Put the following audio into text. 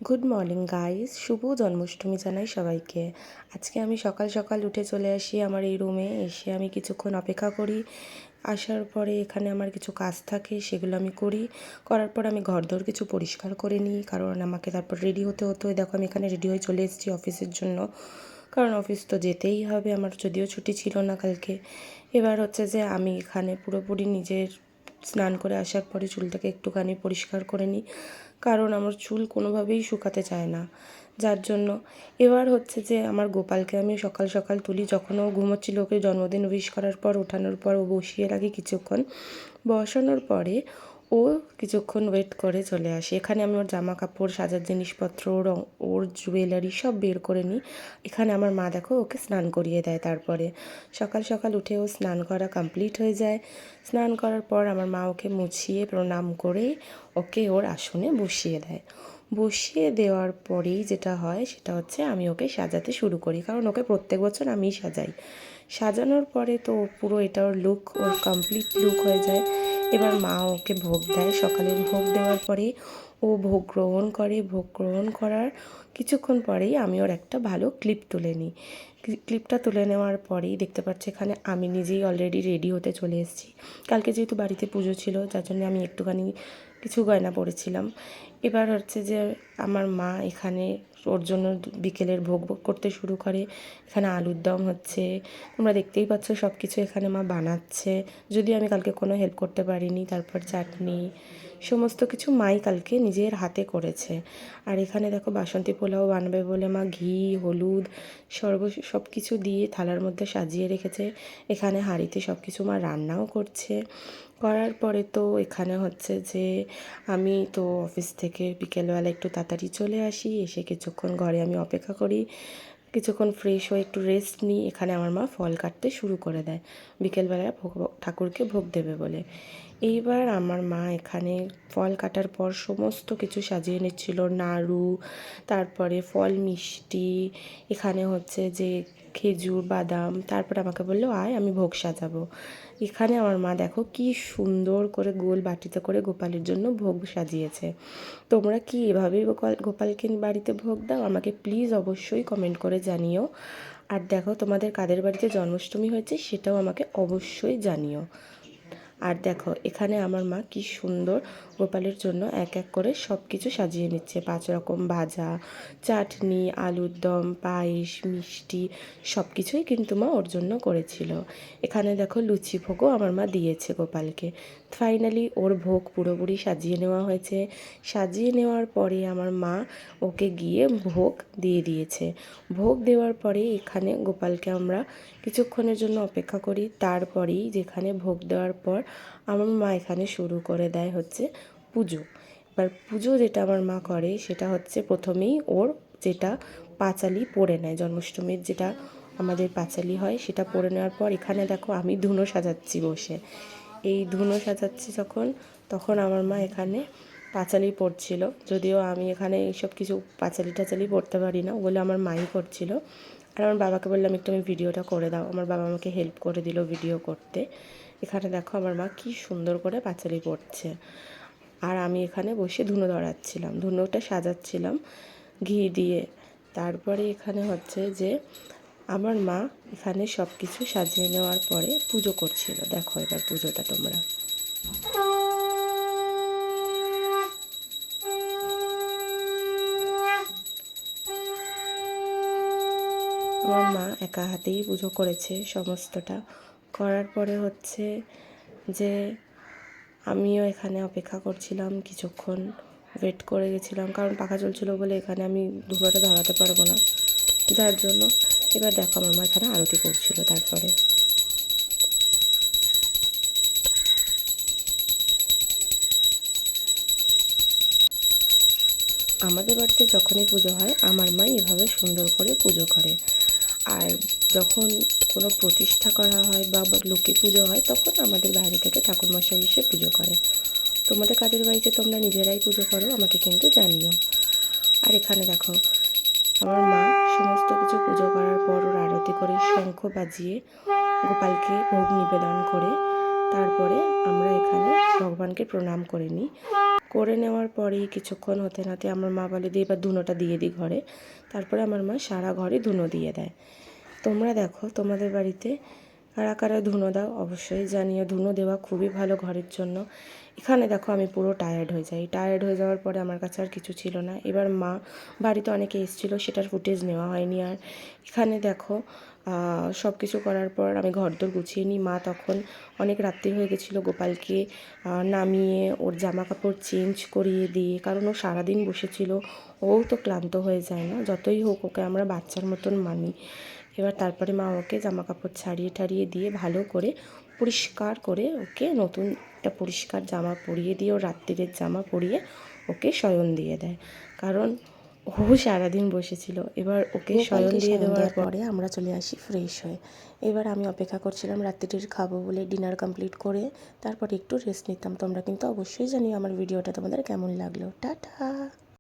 Good morning guys, শুভ জন্মাষ্টমী জানাই সবাইকে। আজকে আমি সকাল সকাল উঠে চলে আসি আমার এই রুমে। এসে আমি কিছুক্ষণ অপেক্ষা করি। আসার পরে এখানে আমার কিছু কাজ থাকে, সেগুলো আমি করি। করার পর আমি ঘরদোর কিছু পরিষ্কার করে নিই, কারণ আমাকে তারপর রেডি হতে হতো। দেখো আমি এখানে রেডি হয়ে চলে এসেছি অফিসের জন্য, কারণ অফিস তো যেতেই হবে আমার, যদিও ছুটি ছিল না কালকে। এবার হচ্ছে যে আমি এখানে পুরোপুরি নিজের স্নান করে আসার পরে চুলটাকে একটুখানি পরিষ্কার করে নিই, কারণ আমার চুল কোনোভাবেই শুকাতে চায় না। যার জন্য এবার হচ্ছে যে আমার গোপালকে আমি সকাল সকাল তুলি, যখন ও ঘুমোচ্ছিল ওকে জন্মদিন উইশ করার পর ওঠানোর পর ও বসিয়ে রাখি কিছুক্ষণ। বসানোর পরে ও কিছুক্ষণ ওয়েট করে চলে আসে। এখানে আমি ওর জামা কাপড়, সাজার জিনিসপত্র, ওর জুয়েলারি সব বের করে নিই। এখানে আমার মা দেখো ওকে স্নান করিয়ে দেয়। তারপরে সকাল সকাল উঠে ও স্নান করা কমপ্লিট হয়ে যায়। স্নান করার পর আমার মা ওকে মুছিয়ে প্রণাম করে ওকে ওর আসনে বসিয়ে দেয়। বসিয়ে দেওয়ার পরেই যেটা হয় সেটা হচ্ছে আমি ওকে সাজাতে শুরু করি, কারণ ওকে প্রত্যেক বছর আমিই সাজাই। সাজানোর পরে তো পুরো এটা ওর লুক, ওর কমপ্লিট লুক হয়ে যায়। এবার মা ওকে ভোগ দেয়। সকালে ভোগ দেওয়ার পরে ও ভোগ গ্রহণ করে। ভোগ গ্রহণ করার কিছুক্ষণ পরেই আমি ওর একটা ভালো ক্লিপ তুলে নিই। ক্লিপটা তুলে নেওয়ার পরেই দেখতে পাচ্ছি এখানে আমি নিজেই অলরেডি রেডি হতে চলে এসেছি। কালকে যেহেতু বাড়িতে পুজো ছিল, যার জন্য আমি একটুখানি কিছু গয়না পরেছিলাম। এবার হচ্ছে যে আমার মা এখানে ওর জন্য বিকেলের ভোগ করতে শুরু করে। এখানে আলুর দম হচ্ছে, তোমরা দেখতেই পাচ্ছ সব কিছু এখানে মা বানাচ্ছে। যদিও আমি কালকে কোনো হেল্প করতে পারিনি। তারপর চাটনি সমস্ত কিছু মাই কালকে নিজের হাতে করেছে। আর এখানে দেখো বাসন্তী পোলাও বানাবে বলে মা ঘি, হলুদ, সব কিছু দিয়ে থালার মধ্যে সাজিয়ে রেখেছে। এখানে হাঁড়িতে সব কিছু মা রান্নাও করছে। করার পরে তো এখানে হচ্ছে যে আমি তো অফিস থেকে বিকেলবেলা একটু তাড়াতাড়ি চলে আসি। এসে কিছুক্ষণ ঘরে আমি অপেক্ষা করি, কিছুক্ষণ ফ্রেশ হয়ে একটু রেস্ট নিই। এখানে আমার মা ফল কাটতে শুরু করে দেয় বিকেলবেলায় ঠাকুরকে ভোগ দেবে বলে। এইবার আমার মা এখানে ফল কাটার পর সমস্ত কিছু সাজিয়ে নিচ্ছিল, নাড়ু, তারপরে ফল, মিষ্টি, এখানে হচ্ছে যে খেজুর, বাদাম। তারপর আমাকে বললো আয় আমি ভোগ সাজাবো। এখানে আমার মা দেখো কি সুন্দর করে গোল বাটিতে করে গোপালের জন্য ভোগ সাজিয়েছে। তোমরা কি এভাবেই গোপালকে বাড়িতে ভোগ দাও? আমাকে প্লিজ অবশ্যই কমেন্ট করে জানিও। আর দেখো তোমাদের কাদের বাড়িতে জন্মাষ্টমী হয়েছে সেটাও আমাকে অবশ্যই জানিও। আর দেখো এখানে আমার মা কি সুন্দর গোপালের জন্য এক এক করে সব কিছু সাজিয়ে নিচ্ছে। 5 রকম ভাজা, চাটনি, আলুর দম, পায়েস, মিষ্টি সব কিছুই কিন্তু মা ওর জন্য করেছিল। এখানে দেখো লুচি ভোগও আমার মা দিয়েছে গোপালকে। ফাইনালি ওর ভোগ পুরোপুরি সাজিয়ে নেওয়া হয়েছে। সাজিয়ে নেওয়ার পরে আমার মা ওকে গিয়ে ভোগ দিয়ে দিয়েছে। ভোগ দেওয়ার পরে এখানে গোপালকে আমরা কিছুক্ষণের জন্য অপেক্ষা করি। তারপরেই যেখানে ভোগ দেওয়ার পর আমার মা এখানে শুরু করে দেয় হচ্ছে পুজো। এবার পুজো যেটা আমার মা করে সেটা হচ্ছে প্রথমেই ওর যেটা পাঁচালি পরে নেয়, জন্মাষ্টমীর যেটা আমাদের পাঁচালি হয় সেটা পরে নেওয়ার পর এখানে দেখো আমি ধুনো সাজাচ্ছি বসে। এই ধুনো সাজাচ্ছি যখন, তখন আমার মা এখানে পাঁচালি পড়ছিল। যদিও আমি এখানে এইসব কিছু পাঁচালি টাচালি পড়তে পারি না, ওগুলো আমার মাই করছিল। আর আমার বাবাকে বললাম একটু আমি ভিডিওটা করে দাও। আমার বাবা আমাকে হেল্প করে দিল ভিডিও করতে। এখানে দেখো আমার মা কি সুন্দর করে পাঁচালি পড়ছে, আর আমি এখানে বসে ধুনো ধরাচ্ছিলাম, ধুনোটা সাজাচ্ছিলাম ঘি দিয়ে। তারপরে এখানে হচ্ছে যে আমার মা এখানে সব কিছু সাজিয়ে নেওয়ার পরে পুজো করছিল। দেখো এবার পুজোটা তোমরা। আমার মা একা হাতেই পুজো করেছে সমস্তটা। করার পরে হচ্ছে যে আমিও এখানে অপেক্ষা করছিলাম, কিছুক্ষণ ওয়েট করে গেছিলাম, কারণ পাখা চলছিল বলে এখানে আমি ধুনোটা ধরাতে পারবো না, যার জন্য। এবার দেখো আমার মা এখানে আরতি করছিল। তারপরে আমাদের বাড়িতে যখনই পুজো হয় আমার মা এভাবে সুন্দর করে পুজো করে। আর যখন কোনো প্রতিষ্ঠা করা হয় বা লক্ষ্মী পুজো হয় তখন আমাদের বাইরে থেকে ঠাকুরমশাই এসে পুজো করে। তোমাদের কাদের বাড়িতে তোমরা নিজেরাই পুজো করো আমাকে কিন্তু জানিও। আর এখানে দেখো আমার মা সমস্ত কিছু পুজো করার পর ওর আরতি করে শঙ্খ বাজিয়ে গোপালকে ভোগ নিবেদন করে তারপরে আমরা এখানে ভগবানকে প্রণাম করে নিই। করে নেওয়ার পরেই কিছুক্ষণ হতে নাতে আমার মা বলে দিয়ে এবার ধুনোটা দিয়ে দিই ঘরে। তারপরে আমার মা সারা ঘরে ধুনো দিয়ে দেয়। তোমরা দেখো তোমাদের বাড়িতে কারা কারা ধুনো দাও অবশ্যই জানিও। ধুনো দেওয়া খুবই ভালো ঘরের জন্য। এখানে দেখো আমি পুরো টায়ার্ড হয়ে যাই। টায়ার্ড হয়ে যাওয়ার পরে আমার কাছে আর কিছু ছিল না। এবার মা বাড়িতে অনেকে এসেছিলো, সেটার ফুটেজ নেওয়া হয়নি। আর এখানে দেখো সব কিছু করার পর আমি ঘরদোর গুছিয়ে নিই। মা তখন অনেক রাত্রি হয়ে গেছিলো, গোপালকে নামিয়ে ওর জামা কাপড় চেঞ্জ করিয়ে দিয়ে, কারণ ও সারাদিন বসেছিল, ও তো ক্লান্ত হয়ে যায় না, যতই হোক ওকে আমরা বাচ্চার মতন মানি। এবার তারপরে মা ওকে জামা কাপড় ছাড়িয়ে টাড়িয়ে দিয়ে ভালো করে পরিষ্কার করে ওকে নতুন একটা পরিষ্কার জামা পরিয়ে দিয়ে, ওর রাত্রিরের জামা পরিয়ে ওকে শয়ন দিয়ে দেয়, কারণ ও সারাদিন বসেছিল। এবার ওকে শয়ন দিয়ে দেওয়ার পরে আমরা চলে আসি ফ্রেশ হয়ে। এবার আমি অপেক্ষা করছিলাম রাত্রিটির খাবো বলে, ডিনার কমপ্লিট করে তারপরে একটু রেস্ট নিতাম। তোমরা কিন্তু অবশ্যই জানিও আমার ভিডিওটা তোমাদের কেমন লাগলো। টাটা।